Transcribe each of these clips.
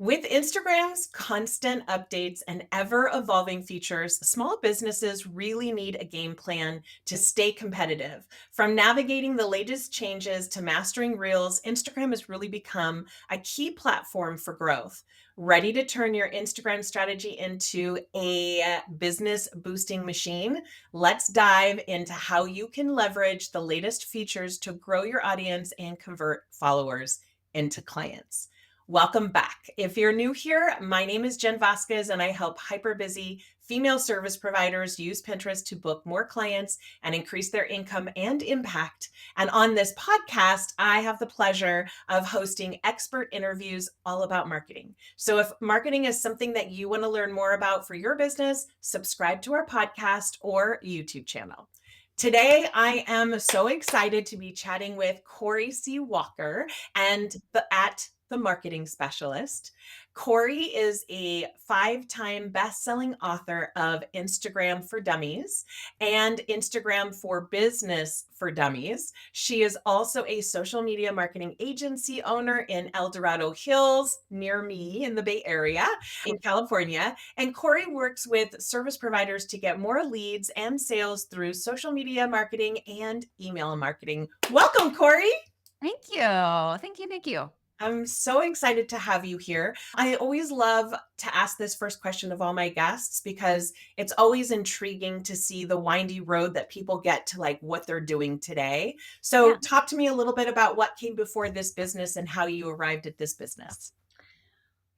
With Instagram's constant updates and ever evolving features, small businesses really need a game plan to stay competitive. From navigating the latest changes to mastering Reels, Instagram has really become a key platform for growth. Ready to turn your Instagram strategy into a business boosting machine? Let's dive into how you can leverage the latest features to grow your audience and convert followers into clients. Welcome back. If you're new here, my name is Jen Vasquez, and I help hyper busy female service providers use Pinterest to book more clients and increase their income and impact. And on this podcast, I have the pleasure of hosting expert interviews all about marketing. So if marketing is something that you want to learn more about for your business, subscribe to our podcast or YouTube channel. Today, I am so excited to be chatting with Corey C. Walker and at the marketing specialist. Corey is a five-time best-selling author of Instagram for Dummies and Instagram for Business for Dummies. She is also a social media marketing agency owner in El Dorado Hills, near me in the Bay Area in California. And Corey works with service providers to get more leads and sales through social media marketing and email marketing. Welcome, Corey. Thank you. Thank you. Thank you. I'm so excited to have you here. I always love to ask this first question of all my guests because it's always intriguing to see the windy road that people get to like what they're doing today. So, Yeah. talk to me a little bit about what came before this business and how you arrived at this business.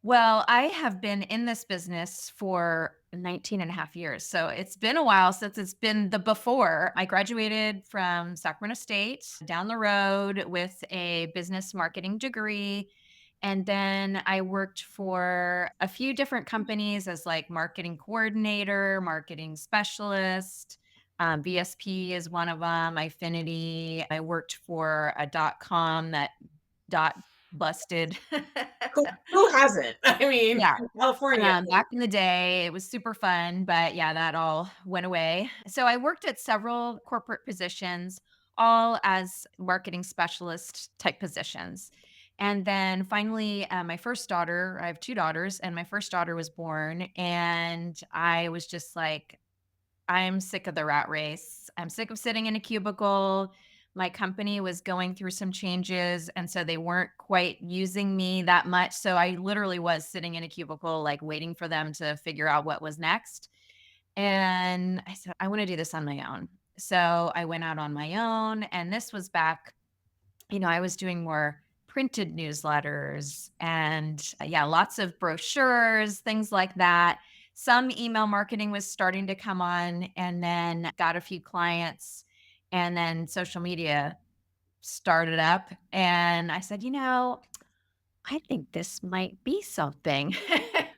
Well, I have been in this business for 19 and a half years. So it's been a while since it's been the before. I graduated from Sacramento State down the road with a business marketing degree. And then I worked for a few different companies as like marketing coordinator, marketing specialist. VSP is one of them, Ifinity. I worked for a .com that dot busted. Who hasn't? I mean, Yeah. California. Back in the day, it was super fun, but yeah, that all went away. So I worked at several corporate positions, all as marketing specialist type positions. And then finally, my first daughter, I have two daughters, and my first daughter was born. And I was just like, I'm sick of the rat race. I'm sick of sitting in a cubicle. My company was going through some changes, and so they weren't quite using me that much. So I literally was sitting in a cubicle, like waiting for them to figure out what was next. And I said, I want to do this on my own. So I went out on my own. And this was back, I was doing more printed newsletters and yeah, lots of brochures, things like that. Some email marketing was starting to come on and then got a few clients and then social media started up and I said, I think this might be something.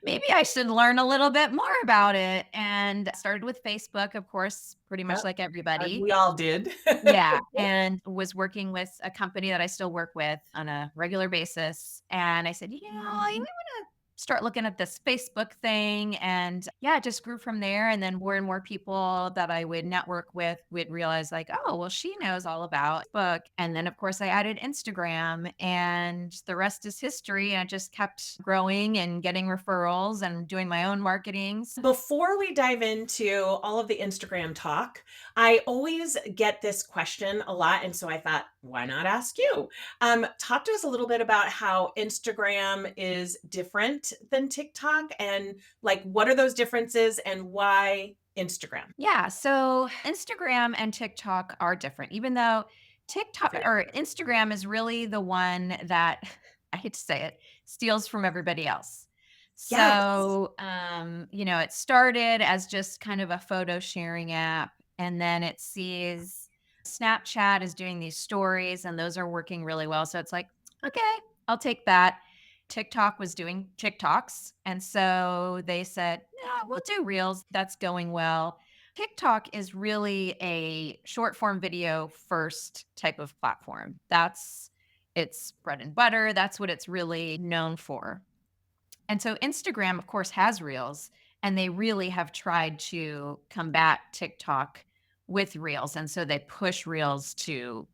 Maybe I should learn a little bit more about it and started with Facebook, of course, pretty much Yep, like everybody. we all did. Yeah, and was working with a company that I still work with on a regular basis, and I said, I wanna start looking at this Facebook thing," and yeah, it just grew from there, and then more and more people that I would network with would realize like, "Oh, well, she knows all about book," and then, of course, I added Instagram, and the rest is history, and I just kept growing and getting referrals and doing my own marketings. Before we dive into all of the Instagram talk, I always get this question a lot. And so I thought, why not ask you? Talk to us a little bit about how Instagram is different than TikTok and like what are those differences and why Instagram? Yeah, so Instagram and TikTok are different, even though TikTok or Instagram is really the one that I hate to say it, steals from everybody else. Yes. So, it started as just kind of a photo sharing app, and then it sees Snapchat is doing these stories, and those are working really well. So it's like, okay, I'll take that. TikTok was doing TikToks. And so they said, yeah, we'll do reels. That's going well. TikTok is really a short form video first type of platform. That's its bread and butter. That's what it's really known for. And so Instagram, of course, has reels, and they really have tried to combat TikTok with reels. And so they push reels to,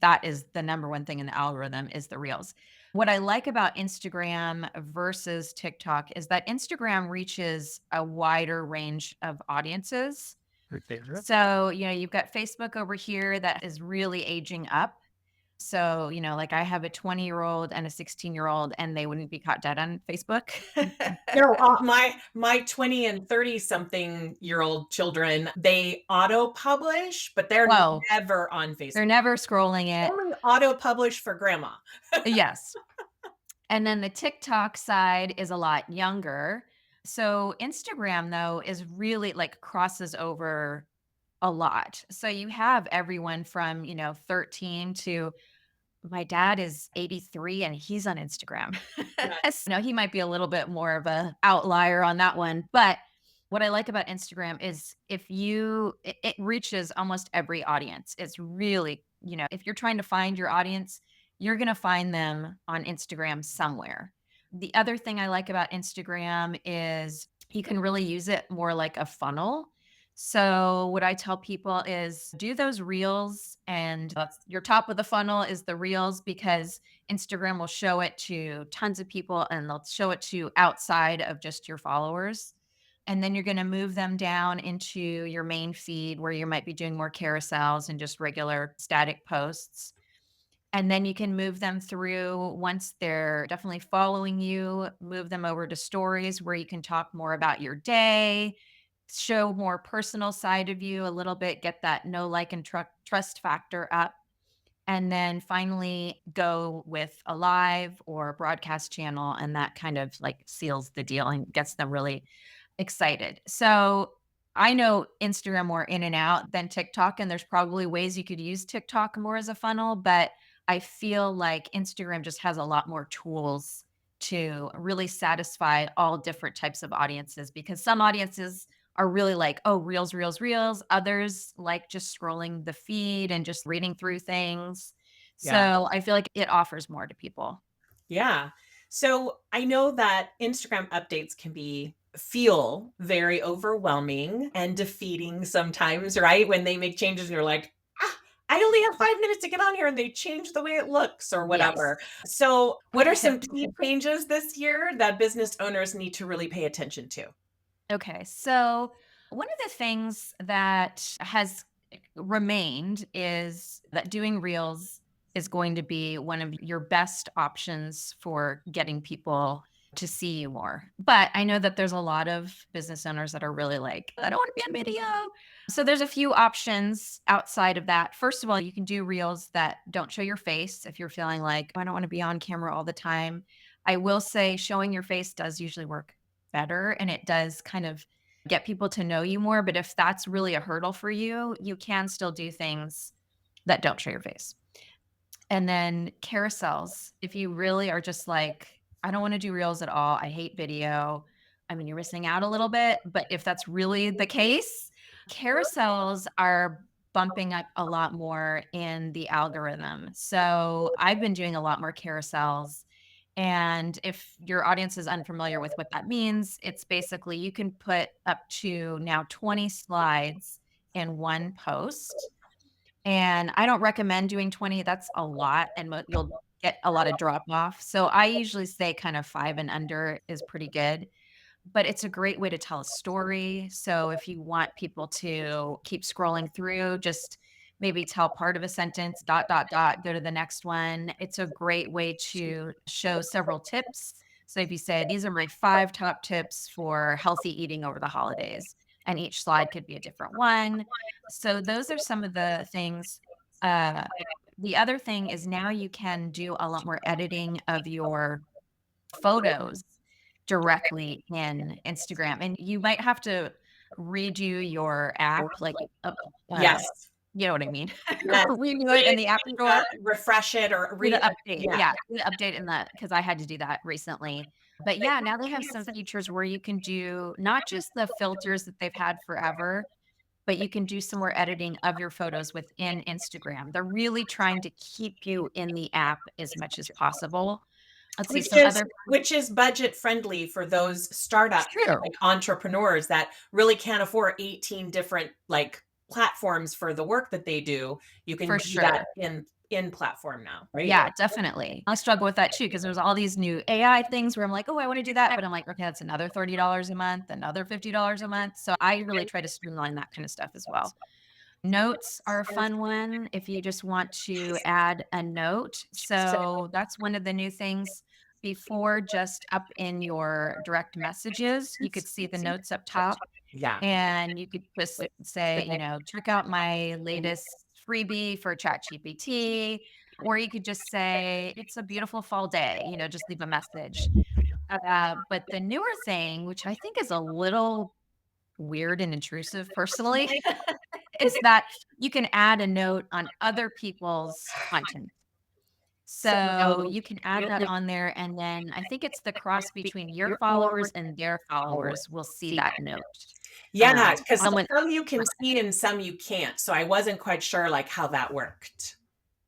that is the number one thing in the algorithm is the reels. What I like about Instagram versus TikTok is that Instagram reaches a wider range of audiences. So, you've got Facebook over here that is really aging up. So, like I have a 20-year-old and a 16-year-old, and they wouldn't be caught dead on Facebook. No, my 20 and 30 something year old children, they auto publish, but they're Whoa, never on Facebook. they're never scrolling it. Only auto publish for grandma. Yes. And then the TikTok side is a lot younger. So Instagram though is really like crosses over a lot. So you have everyone from, 13 to my dad is 83 and he's on Instagram. Yeah, So, he might be a little bit more of a outlier on that one, but what I like about Instagram is if it reaches almost every audience. It's really, if you're trying to find your audience, you're going to find them on Instagram somewhere. The other thing I like about Instagram is you can really use it more like a funnel. So what I tell people is do those reels, and that's your top of the funnel is the reels, because Instagram will show it to tons of people and they'll show it to outside of just your followers. And then you're going to move them down into your main feed where you might be doing more carousels and just regular static posts. And then you can move them through once they're definitely following you, move them over to stories where you can talk more about your day, show more personal side of you a little bit, get that know, like, and trust factor up. And then finally go with a live or broadcast channel. And that kind of like seals the deal and gets them really excited. So I know Instagram more in and out than TikTok, and there's probably ways you could use TikTok more as a funnel, but I feel like Instagram just has a lot more tools to really satisfy all different types of audiences, because some audiences are really like, oh, reels, reels, reels. Others like just scrolling the feed and just reading through things. yeah. So I feel like it offers more to people. Yeah. So I know that Instagram updates can feel very overwhelming and defeating sometimes, right? When they make changes and you're like, ah, I only have 5 minutes to get on here and they change the way it looks or Yes. whatever. So, what are some key changes this year that business owners need to really pay attention to? Okay, so one of the things that has remained is that doing reels is going to be one of your best options for getting people to see you more. But I know that there's a lot of business owners that are really like, I don't want to be on video. So there's a few options outside of that. First of all, you can do reels that don't show your face if you're feeling like, "Oh, I don't want to be on camera all the time." I will say showing your face does usually work better, and it does kind of get people to know you more. But if that's really a hurdle for you, you can still do things that don't show your face. And then carousels, if you really are just like, I don't want to do reels at all, I hate video. I mean, you're missing out a little bit, but if that's really the case, carousels are bumping up a lot more in the algorithm. So I've been doing a lot more carousels. And if your audience is unfamiliar with what that means, it's basically you can put up to now 20 slides in one post, and I don't recommend doing 20, that's a lot, and you'll get a lot of drop off. So I usually say kind of 5 and under is pretty good, but it's a great way to tell a story. So if you want people to keep scrolling through, just maybe tell part of a sentence, dot, dot, dot, go to the next one. It's a great way to show several tips. So if you say, these are my 5 top tips for healthy eating over the holidays, and each slide could be a different one. So those are some of the things. Uh, the other thing is now you can do a lot more editing of your photos directly in Instagram, and you might have to redo your app, like, uh, Yes. you know what I mean? Yes. Redo it in the App Store, Refresh it or do the re update. yeah. Yeah, do the update in the, because I had to do that recently. But yeah, now they have some features where you can do not just the filters that they've had forever, but you can do some more editing of your photos within Instagram. They're really trying to keep you in the app as much as possible. Let's see some other. Which is budget friendly for those startup, Sure. like, entrepreneurs that really can't afford 18 different, like, platforms for the work that they do. You can For do that sure. in in platform now, right? Yeah, definitely. I struggle with that too because there's all these new AI things where I'm like, "Oh, I wanna do that," but I'm like, "Okay, that's another $30 a month, another $50 a month." So I really try to streamline that kind of stuff as well. Notes are a fun one if you just want to add a note. So that's one of the new things. Before, just up in your direct messages, you could see the notes up top Yeah. and you could just say, check out my latest freebie for ChatGPT, or you could just say, it's a beautiful fall day, just leave a message. But the newer thing, which I think is a little weird and intrusive personally, is that you can add a note on other people's content. So you can add that on there, and then I think it's the cross between your followers and their followers will see that note. Yeah, because Someone some you can see and some you can't. So I wasn't quite sure like how that worked.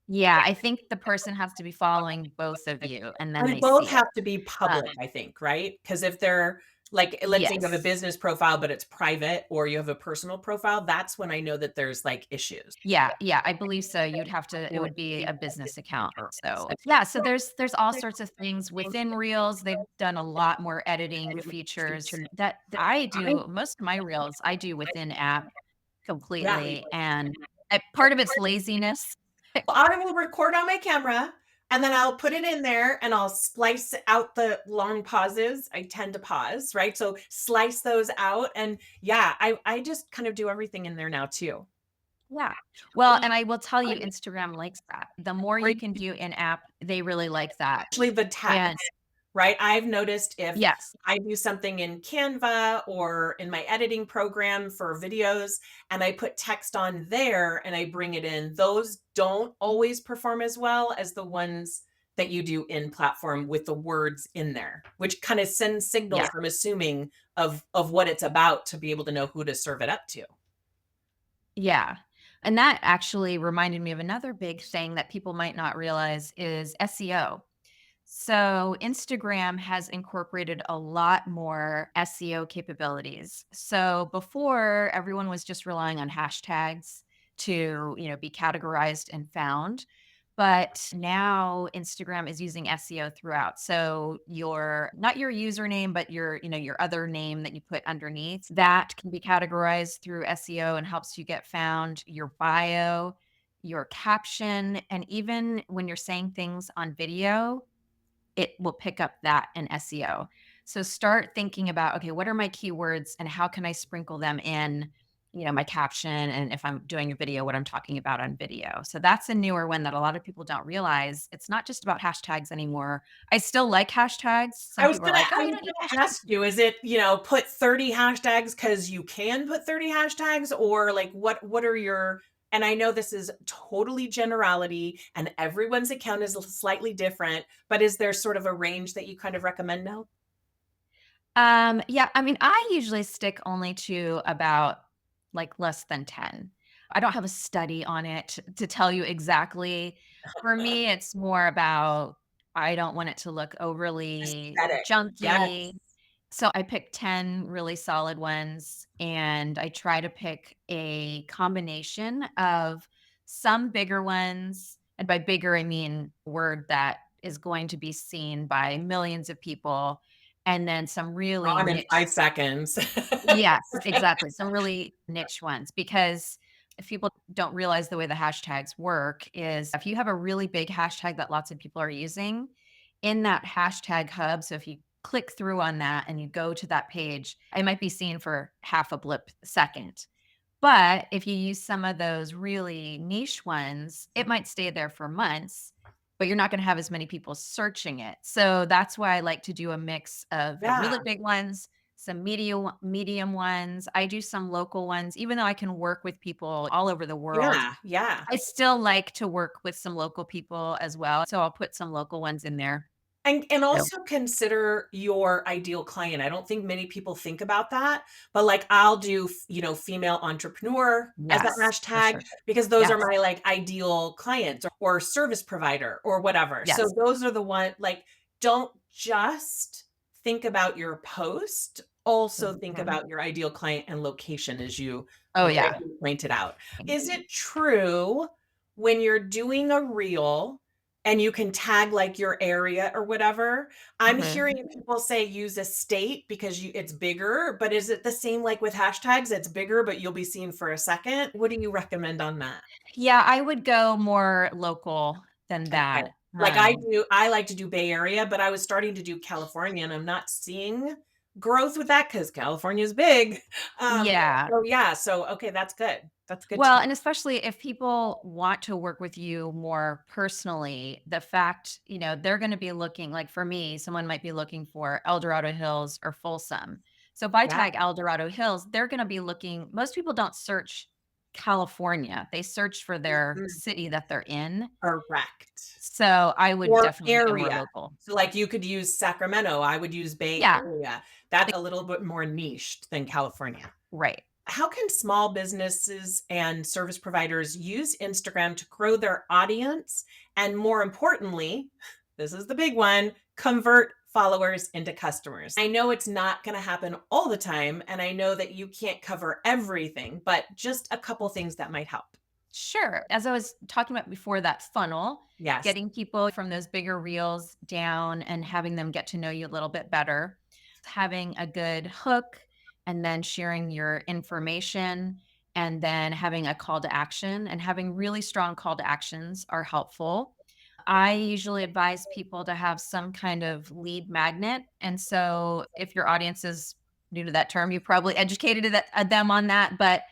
Yeah, I think the person has to be following both of you, and then And they both see it. have to be Um, public, I think, right? Because if they're like, let's say you have a yes. business profile, but it's private, or you have a personal profile, that's when I know that there's like issues. Yeah, yeah, I believe so. You'd have to it would be a business account. So, yeah, so there's all sorts of things within Reels. They've done a lot more editing features that I do. Most of my Reels I do within app Yeah. completely, and part of it's laziness. I will record on my camera and then I'll put it in there and I'll splice out the long pauses. I tend to pause, right? So slice those out. And yeah, I just kind of do everything in there now too. Yeah. Well, and I will tell you, Instagram likes that. The more you can do in app, they really like that. Especially the text. And Right? I've noticed if yes, I do something in Canva or in my editing program for videos and I put text on there and I bring it in, those don't always perform as well as the ones that you do in platform with the words in there, which kind of sends signals, yeah, I'm assuming, of what it's about to be able to know who to serve it up to. yeah. And that actually reminded me of another big thing that people might not realize is SEO. So, Instagram has incorporated a lot more SEO capabilities. So, before everyone was just relying on hashtags to, be categorized and found, but now Instagram is using SEO throughout. So, your not your username but your other name that you put underneath, that can be categorized through SEO and helps you get found, your bio, your caption, and even when you're saying things on video, it will pick up that in SEO. So start thinking about, okay, what are my keywords and how can I sprinkle them in, my caption, and if I'm doing a video, what I'm talking about on video. So that's a newer one that a lot of people don't realize. It's not just about hashtags anymore. I still like hashtags. I Some was people are gonna like, I "Oh, was you don't need gonna ask hashtags." you, is it, put 30 hashtags because you can put 30 hashtags or like what are your and I know this is totally generality and everyone's account is slightly different, but is there sort of a range that you kind of recommend now? Yeah, I mean, I usually stick only to about like less than 10. I don't have a study on it to tell you exactly. For me, it's more about I don't want it to look overly Aesthetic. Yes. junky. So I pick 10 really solid ones and I try to pick a combination of some bigger ones. And by bigger, I mean word that is going to be seen by millions of people. And then some really Gone in niche. 5 seconds. Yes, exactly. Some really niche ones because if people don't realize the way the hashtags work is if you have a really big hashtag that lots of people are using in that hashtag hub. So if you click through on that and you go to that page, it might be seen for half a blip second. But if you use some of those really niche ones, it might stay there for months, but you're not going to have as many people searching it. So that's why I like to do a mix of the Yeah. really big ones, some medium ones. I do some local ones, even though I can work with people all over the world. Yeah, yeah. I still like to work with some local people as well. So I'll put some local ones in there. And So, also consider your ideal client. I don't think many people think about that, but, like, I'll do female entrepreneur as a yes, for hashtag sure. because those are Yes. my, like, ideal clients or service provider or whatever. So Yes. those are the one like, don't just think about your post, also think Mhm. about your ideal client and location as you Oh, yeah. rightly pointed out. Is it true when you're doing a reel and you can tag like your area or whatever, I'm Mhm. hearing people say use a state because it's bigger, but is it the same like with hashtags? It's bigger, but you'll be seen for a second. What do you recommend on that? Yeah, I would go more local than Okay. that. Like I like to do Bay Area, but I was starting to do California and I'm not seeing growth with that because California is big. Um, Yeah. so yeah, so okay, that's good. That's good to Well, know. and especially if people want to work with you more personally, the fact, they're going to be looking, like for me, someone might be looking for El Dorado Hills or Folsom. So if I Yeah. tag El Dorado Hills, they're going to be looking, most people don't search California, they search for their Mhm. city that they're in. Correct. So I would Or definitely go more area. local. So, like, you could use Sacramento, I would use Bay Yeah. Area. That's a little bit more niched than California. Right. How can small businesses and service providers use Instagram to grow their audience and, more importantly, this is the big one, convert followers into customers? I know it's not going to happen all the time, and I know that you can't cover everything, but just a couple things that might help. Sure. As I was talking about before, that funnel, Yes. getting people from those bigger reels down and having them get to know you a little bit better, having a good hook, and then sharing your information, and then having a call to action, and having really strong call to actions are helpful. I usually advise people to have some kind of lead magnet. And so if your audience is new to that term, you probably educated them on that. But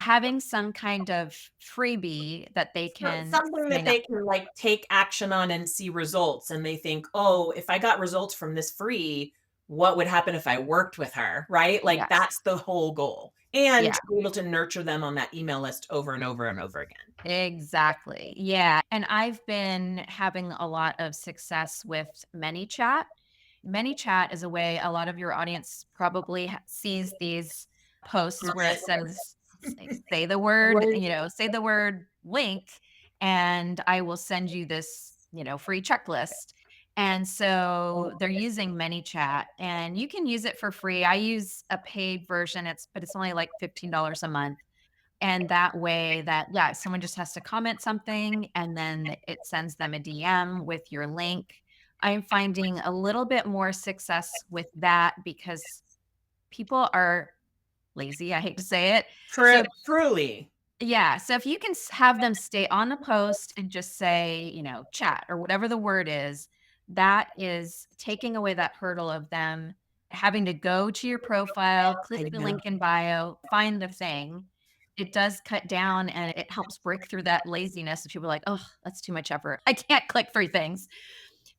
having some kind of freebie that they can Something that sign up they can, like, take action on and see results, and they think, "Oh, if I got results from this free, what would happen if I worked with her?" Right? Like, Yes. that's the whole goal, and Yeah, to be able to nurture them on that email list over and over and over again. exactly. Yeah, and I've been having a lot of success with ManyChat. ManyChat is a way a lot of your audience probably sees these posts where it says, say the word, Right. say the word link, and I will send you this, free checklist. And so they're using ManyChat and you can use it for free. I use a paid version. But it's only like $15 a month. And that way that, yeah, someone just has to comment something and then it sends them a DM with your link. I'm finding a little bit more success with that because people are lazy. I hate to say it. So Truly. yeah, so if you can have them stay on the post and just say, chat or whatever the word is, that is taking away that hurdle of them having to go to your profile, click I the know. link in bio, find the thing. It does cut down and it helps break through that laziness of people like, oh, that's too much effort. I can't click 3 things.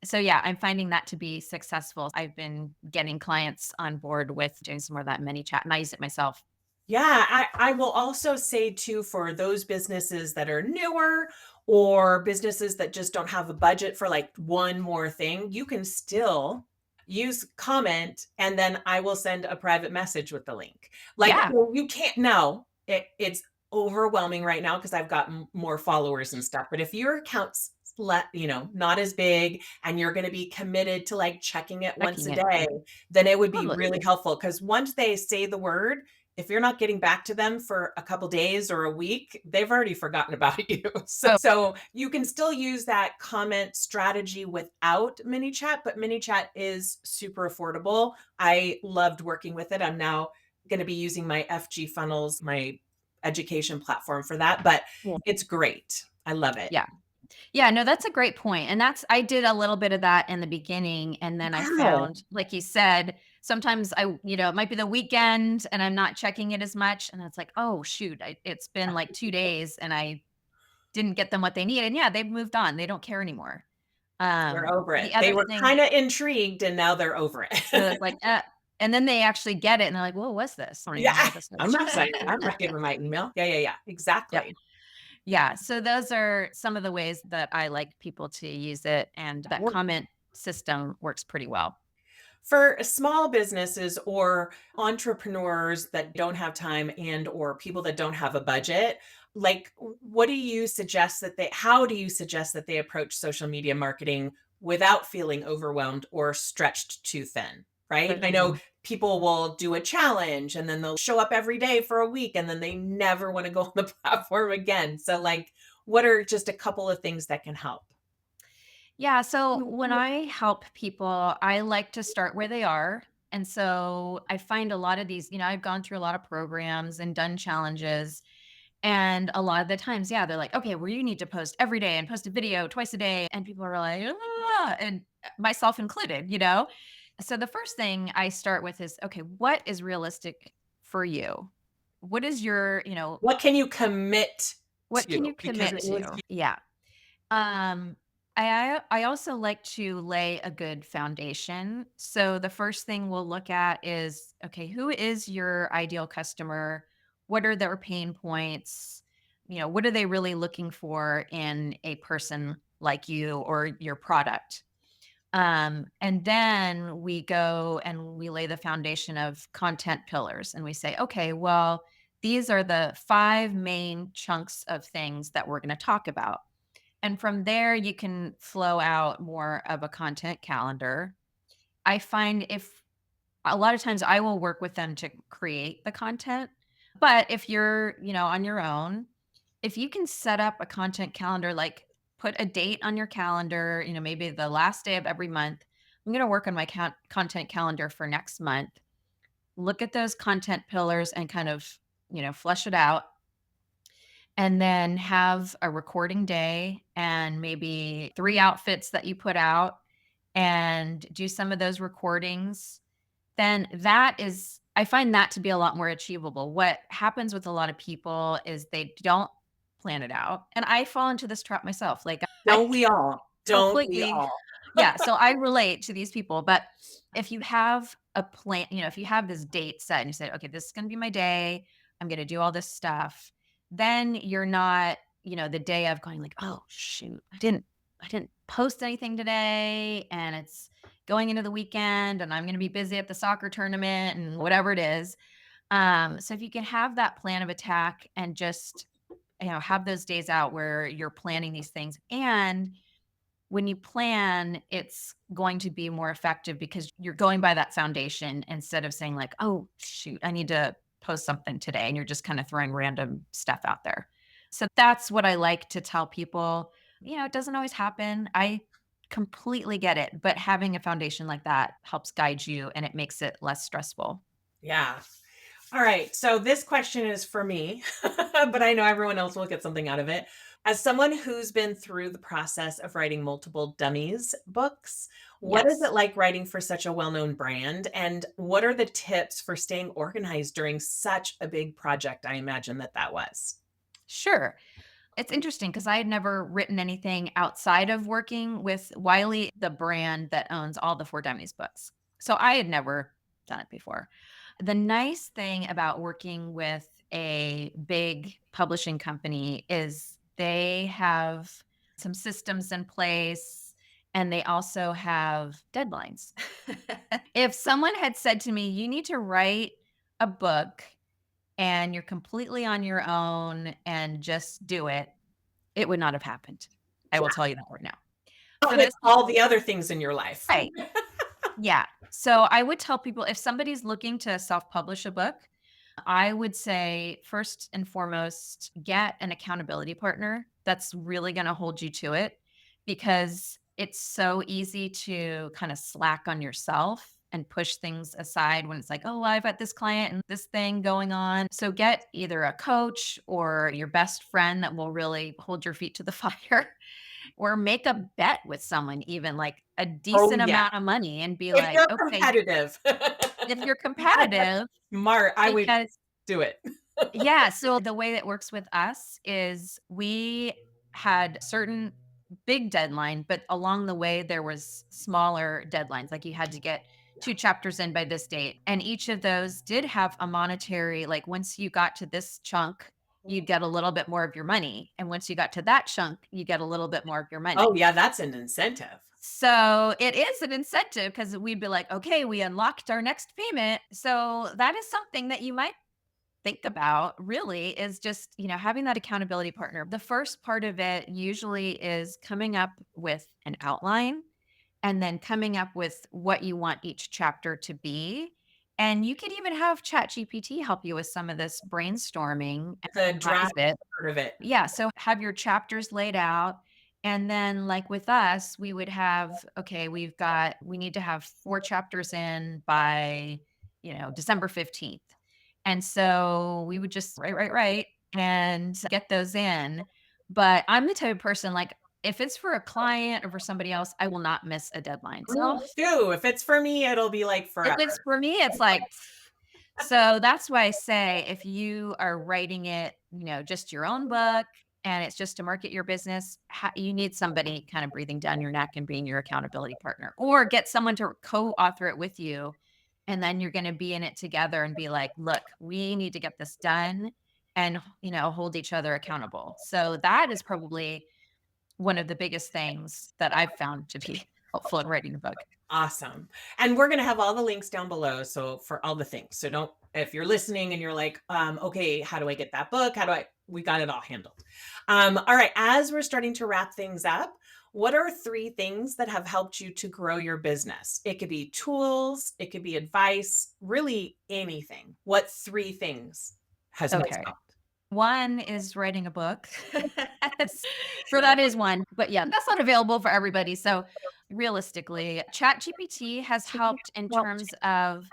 So yeah, I'm finding that to be successful. I've been getting clients on board with doing some more of that mini chat and I use it myself. Yeah, I will also say too for those businesses that are newer or businesses that just don't have a budget for like one more thing, you can still use comment and then I will send a private message with the link. Like Yeah, you can't no, it's overwhelming right now because I've got more followers and stuff. But if your account's not as big and you're going to be committed to like checking it once checking a it. day, then it would be Totally. really helpful because once they say the word, if you're not getting back to them for a couple days or a week, they've already forgotten about you. Oh, So you can still use that comment strategy without mini chat, but mini chat is super affordable. I loved working with it. I'm now going to be using my FG funnels, my education platform for that, but cool. it's great. I love it. Yeah. Yeah, no, that's a great point, and I did a little bit of that in the beginning, and then I Wow. found, like you said, sometimes it might be the weekend and I'm not checking it as much, and it's like, "Oh, shoot, it's been like 2 days and I didn't get them what they need," and yeah, they've moved on, they don't care anymore. They're over The it. They other were thing kind of intrigued and now they're over they're it. like, and then they actually get it, and they're like, "Whoa, what's this? I don't even know Yeah. what this I'm is." not saying I'm not giving my email. Yeah, yeah, yeah. Yep. Exactly. Yeah, so those are some of the ways that I like people to use it, and that comment system works pretty well. For small businesses or entrepreneurs that don't have time and or people that don't have a budget, like what do you suggest that they how do you suggest that they approach social media marketing without feeling overwhelmed or stretched too thin? Right? I know people will do a challenge and then they'll show up every day for a week and then they never want to go on the platform again. So like What are just a couple of things that can help? Yeah, so when I help people, I like to start where they are. And so I find a lot of these, I've gone through a lot of programs and done challenges. And a lot of the times, yeah, they're like, okay, well, you need to post every day and post a video twice a day. And people are like, ah, and myself included. So the first thing I start with is, okay, what is realistic for you? What is What can you commit what can to? you Because commit it is to? Yeah. Um, I also like to lay a good foundation. So the first thing we'll look at is, okay, who is your ideal customer? What are their pain points? What are they really looking for in a person like you or your product? And then we go and we lay the foundation of content pillars and we say, okay, well, these are the five main chunks of things that we're going to talk about. And from there, you can flow out more of a content calendar. I find if a lot of times I will work with them to create the content. But if you're, on your own, if you can set up a content calendar, like put a date on your calendar, maybe the last day of every month, I'm going to work on my content calendar for next month. Look at those content pillars and kind of, flesh it out and then have a recording day and maybe 3 outfits that you put out and do some of those recordings, then that is I find that to be a lot more achievable. What happens with a lot of people is they don't plan it out, and I fall into this trap myself, like, I don't we all? Don't we completely all? yeah, so I relate to these people, but if you have a plan, if you have this date set and you say, "Okay, this is gonna be my day. I'm gonna do all this stuff," then you're not, the day of going like, "Oh, shoot. I didn't post anything today, and it's going into the weekend, and I'm gonna be busy at the soccer tournament," and whatever it is. So if you can have that plan of attack and just, have those days out where you're planning these things and when you plan, it's going to be more effective because you're going by that foundation instead of saying like, "Oh, shoot, I need to post something today," and you're just kind of throwing random stuff out there. So that's what I like to tell people. It doesn't always happen. I completely get it, but having a foundation like that helps guide you and it makes it less stressful. Yeah. All right. So this question is for me, but I know everyone else will get something out of it. As someone who's been through the process of writing multiple dummies books, what is it Yes. like writing for such a well known brand? And what are the tips for staying organized during such a big project? I imagine that that was. Sure. It's interesting because I had never written anything outside of working with Wiley, the brand that owns all the Four Dummies books. So I had never done it before. The nice thing about working with a big publishing company is they have some systems in place and they also have deadlines. If someone had said to me, you need to write a book and you're completely on your own and just do it, it would not have happened. I will Yeah. tell you that right now. So With this is all the other things in your life. right. Yeah. So I would tell people if somebody's looking to self-publish a book, I would say first and foremost, get an accountability partner that's really going to hold you to it because it's so easy to kind of slack on yourself and push things aside when it's like, oh, I've got this client and this thing going on. So get either a coach or your best friend that will really hold your feet to the fire or make a bet with someone, even like a Oh, decent yeah. amount of money and be If like, you're okay, competitive. if you're Yeah, that's competitive, smart. I would because do it. yeah, so the way that works with us is we had certain big deadline, but along the way there was smaller deadlines. Like you had to get 2 chapters in by this date. And each of those did have a monetary like once you got to this chunk, you'd get a little bit more of your money. And once you got to that chunk, you get a little bit more of your Oh, money. yeah, that's an incentive. So it is an incentive because we'd be like, okay, we unlocked our next payment. So that is something that you might think about really is just, having that accountability partner. The first part of it usually is coming up with an outline and then coming up with what you want each chapter to be And you could even have ChatGPT help you with some of this brainstorming and The revise draft it. part of it. Yeah, so have your chapters laid out, and then, like, with us, we would have, okay, we need to have 4 chapters in by, December 15th. And so we would just write, and get those in. But I'm the type of person, like, if it's for a client or for somebody else, I will not miss a deadline. Me So too. If it's for me, it'll be like if it's forever. for me, it's like so that's why I say if you are writing it, just your own book and it's just to market your business, you need somebody kind of breathing down your neck and being your accountability partner, or get someone to co-author it with you. And then you're going to be in it together and be like, look, we need to get this done and, hold each other accountable. So that is probably one of the biggest things that I've found to be helpful in writing a book. Awesome. And we're going to have all the links down below. So for all the things. So don't, if you're listening and you're like, okay, how do I get that book? We got it all handled. All right. As we're starting to wrap things up, what are 3 things that have helped you to grow your business? It could be tools, it could be advice, really anything. What 3 things has most Okay. helped? One is writing a book. So that is one, but yeah, that's not available for everybody. So realistically, ChatGPT has helped in terms of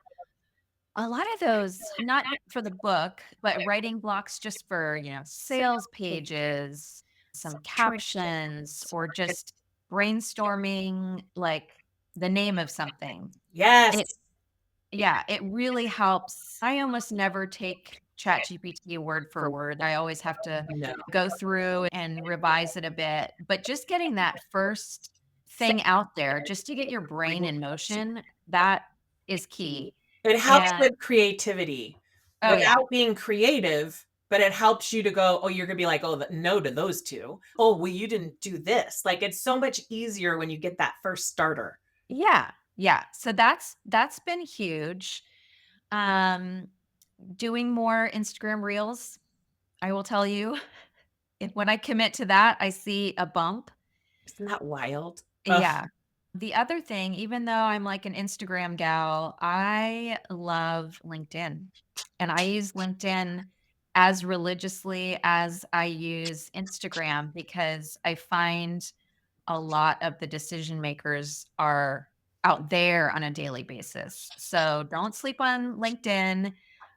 a lot of those, not for the book, but writing blocks just for, sales pages, some captions, or just brainstorming like the name of something. Yes. It Yeah, it really helps. I almost never take ChatGPT word for word. I always have to No. go through and revise it a bit, but just getting that first thing out there just to get your brain in motion, that is key. It helps And with creativity oh, yeah. without being creative, but it helps you to go, "Oh, you're gonna be like, oh, no to those 2. Oh, well, you didn't do this." Like, it's so much easier when you get that first starter. Yeah, yeah. So that's been huge. Um, Doing more Instagram Reels, I will tell you, when I commit to that, I see a bump. Isn't that wild? Ugh, Yeah. The other thing, even though I'm like an Instagram gal, I love LinkedIn. And I use LinkedIn as religiously as I use Instagram because I find a lot of the decision makers are out there on a daily basis. So don't sleep on LinkedIn.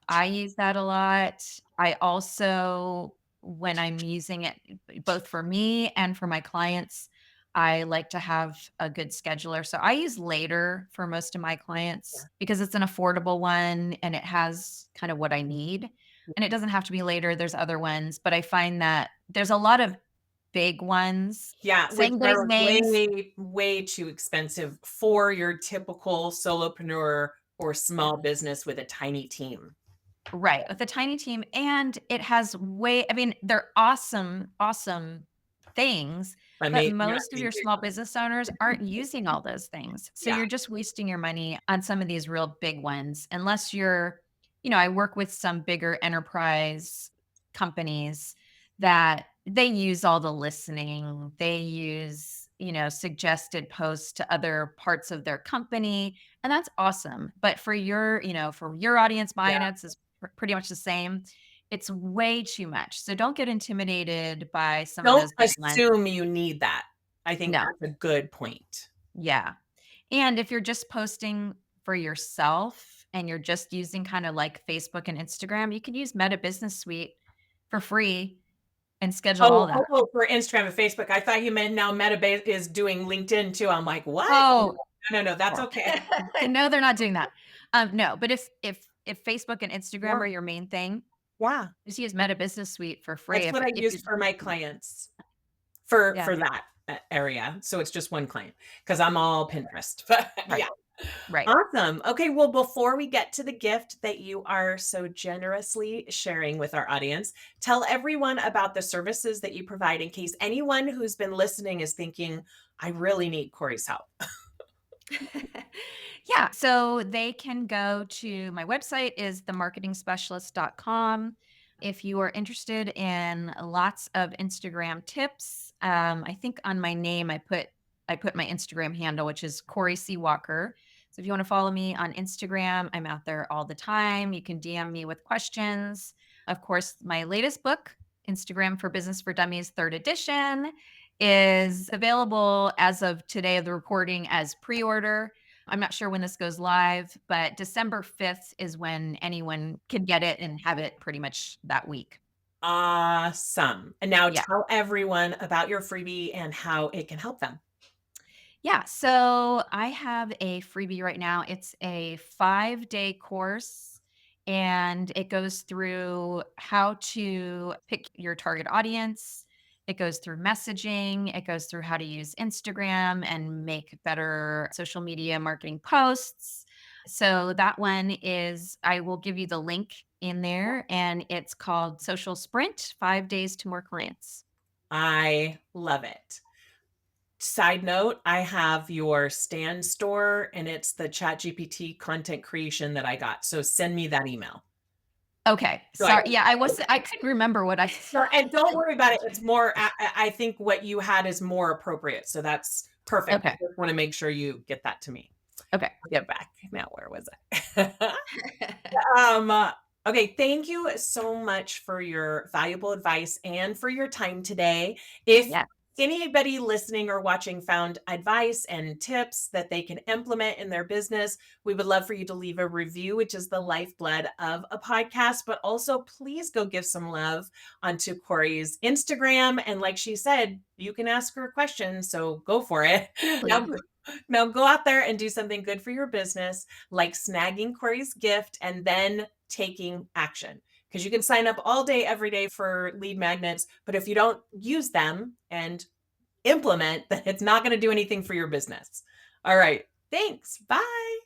I use that a lot. I also, when I'm using it both for me and for my clients, I like to have a good scheduler. So I use Later for most of my clients because it's an affordable one and it has kind of what I need. And it doesn't have to be Later. There's other ones, but I find that there's a lot of big ones. yeah, which Saying those are names way, way too expensive for your typical solopreneur or small business with a tiny team. right, with a tiny team, and it has I mean, they're awesome, awesome things, but Amazing, most of your small business owners aren't using all those things. So yeah, you're just wasting your money on some of these real big ones unless I work with some bigger enterprise companies that they use all the listening, they use, suggested posts to other parts of their company, and that's awesome. But for your audience, my yeah. audience is pretty much the same. It's way too much. So don't get intimidated by some of Don't those big ones. assume you need that. I think No. that's a good point. Yeah. And if you're just posting for yourself and you're just using kind of like Facebook and Instagram, you can use Meta Business Suite for free and schedule all that. For Instagram and Facebook. I thought you meant now Metabase is doing LinkedIn too. I'm like, "What?" Oh, No, no, that's yeah. okay. No, they're not doing that. No, but if Facebook and Instagram Yeah, are your main thing, yeah. just use Meta Business Suite for free. That's what I If use you for my clients Yeah, for that area. So it's just one client because 'cause I'm all Pinterest. But right, yeah. right. Awesome. Okay, well, before we get to the gift that you are so generously sharing with our audience, tell everyone about the services that you provide in case anyone who's been listening is thinking, "I really need Corey's help." Yeah, so they can go to my website is themarketingspecialist.com. If you are interested in lots of Instagram tips, I think on my name I put my Instagram handle, which is Corey C. Walker. So if you want to follow me on Instagram, I'm out there all the time. You can DM me with questions. Of course, my latest book, Instagram for Business for Dummies, third edition, is available as of today of the recording as pre order. I'm not sure when this goes live, but December 5th is when anyone can get it and have it pretty much that week. Awesome. And now Yeah. tell everyone about your freebie and how it can help them. Yeah, so I have a freebie right now. It's a 5-day course and it goes through how to pick your target audience. It goes through messaging, it goes through how to use Instagram and make better social media marketing posts. So that one is I will give you the link in there and it's called Social Sprint 5 days to more clients. I love it. Side note, I have your Stan store and it's the ChatGPT content creation that I got. So send me that email. Okay. So I Sorry. Yeah, I couldn't remember what I Sure, and don't worry about it. It's more I think what you had is more appropriate. So that's perfect. I Okay. just want to make sure you get that to me. Okay. I'll get back. Now, where was I? Um, uh, okay, thank you so much for your valuable advice and for your time today. If Yeah. anybody listening or watching found advice and tips that they can implement in their business, we would love for you to leave a review, which is the lifeblood of a podcast. But also, please go give some love onto Corey's Instagram. And like she said, you can ask her questions. So go for it. Now, Please. now go out there and do something good for your business like snagging Corey's gift and then taking action. Because you can sign up all day, every day for lead magnets, but if you don't use them and implement, then it's not going to do anything for your business. All right. Thanks. Bye.